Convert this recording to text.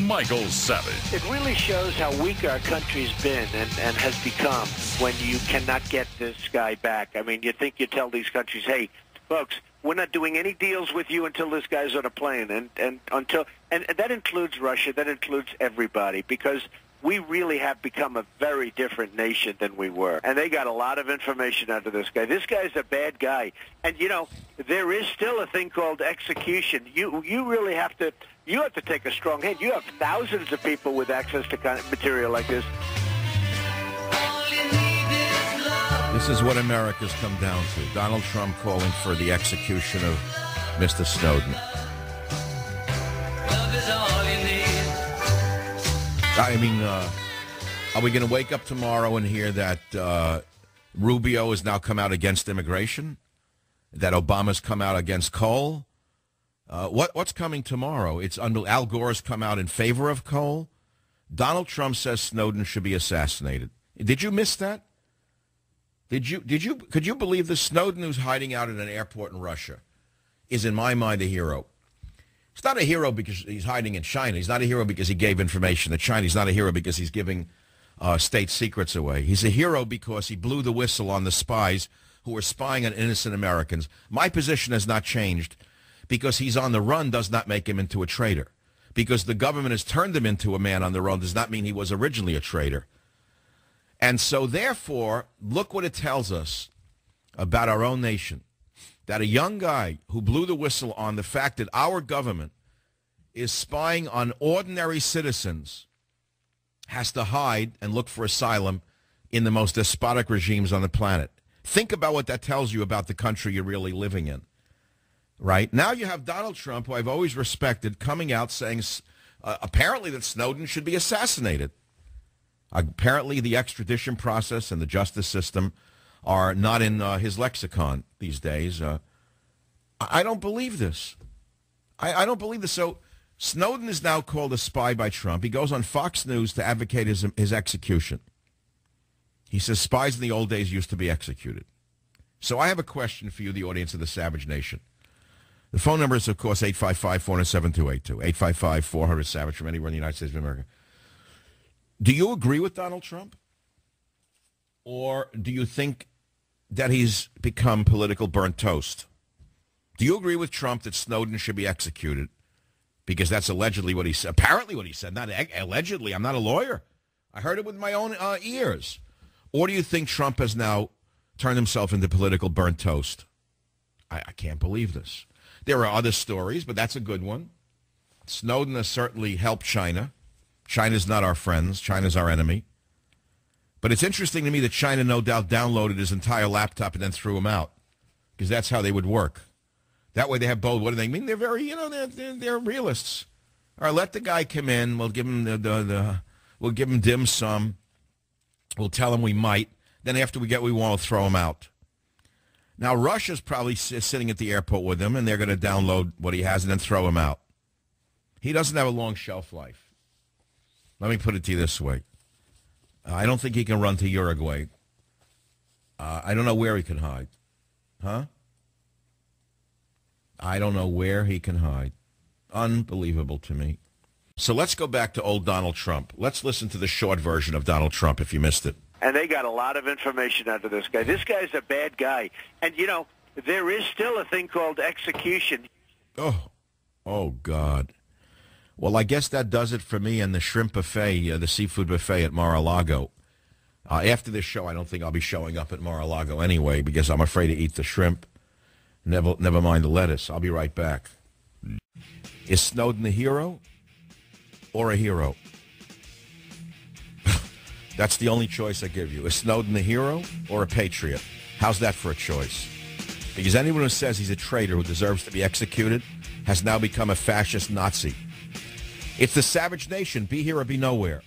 Michael Savage. It really shows how weak our country's been and has become when you cannot get this guy back. I mean, you think you tell these countries, hey, folks, we're not doing any deals with you until this guy's on a plane, and that includes Russia, that includes everybody, because we really have become a very different nation than we were. And they got a lot of information out of this guy. This guy's a bad guy. And, you know, there is still a thing called execution. You really have to take a strong hand. You have thousands of people with access to kind of material like this. This is what America's come down to. Donald Trump calling for the execution of Mr. Snowden. I mean, are we going to wake up tomorrow and hear that Rubio has now come out against immigration? That Obama's come out against coal? What's coming tomorrow? It's under Al Gore's come out in favor of coal. Donald Trump says Snowden should be assassinated. Did you miss that? Could you believe this? Snowden, who's hiding out at an airport in Russia, is in my mind a hero. He's not a hero because he's hiding in China. He's not a hero because he gave information to China. He's not a hero because he's giving state secrets away. He's a hero because he blew the whistle on the spies who were spying on innocent Americans. My position has not changed. Because he's on the run does not make him into a traitor. Because the government has turned him into a man on the run does not mean he was originally a traitor. And so, therefore, look what it tells us about our own nation. That a young guy who blew the whistle on the fact that our government is spying on ordinary citizens has to hide and look for asylum in the most despotic regimes on the planet. Think about what that tells you about the country you're really living in. Right? Now you have Donald Trump, who I've always respected, coming out saying apparently that Snowden should be assassinated. Apparently the extradition process and the justice system are not in his lexicon these days. I don't believe this. I don't believe this. So Snowden is now called a spy by Trump. He goes on Fox News to advocate his execution. He says spies in the old days used to be executed. So I have a question for you, the audience of the Savage Nation. The phone number is, of course, 855-407-2882, 855-400-SAVAGE from anywhere in the United States of America. Do you agree with Donald Trump? Or do you think that he's become political burnt toast? Do you agree with Trump that Snowden should be executed? Because that's allegedly what he said. Apparently what he said. Not allegedly. I'm not a lawyer. I heard it with my own ears. Or do you think Trump has now turned himself into political burnt toast? I can't believe this. There are other stories, but that's a good one. Snowden has certainly helped China. China's not our friends. China's our enemy. But it's interesting to me that China no doubt downloaded his entire laptop and then threw him out, because that's how they would work. That way they have both. What do they mean? They're very, they're realists. All right, let the guy come in. We'll give him we'll give him dim sum. We'll tell him we might. Then after we get what we want, we'll throw him out. Now, Russia's probably sitting at the airport with him, and they're going to download what he has and then throw him out. He doesn't have a long shelf life. Let me put it to you this way. I don't think he can run to Uruguay. I don't know where he can hide. Huh? I don't know where he can hide. Unbelievable to me. So let's go back to old Donald Trump. Let's listen to the short version of Donald Trump if you missed it. And they got a lot of information out of this guy. This guy's a bad guy. And, there is still a thing called execution. Oh, God. Well, I guess that does it for me and the shrimp buffet, the seafood buffet at Mar-a-Lago. After this show, I don't think I'll be showing up at Mar-a-Lago anyway because I'm afraid to eat the shrimp. Never mind the lettuce. I'll be right back. Is Snowden a hero or a hero? That's the only choice I give you. Is Snowden a hero or a patriot? How's that for a choice? Because anyone who says he's a traitor who deserves to be executed has now become a fascist Nazi. It's the Savage Nation. Be here or be nowhere.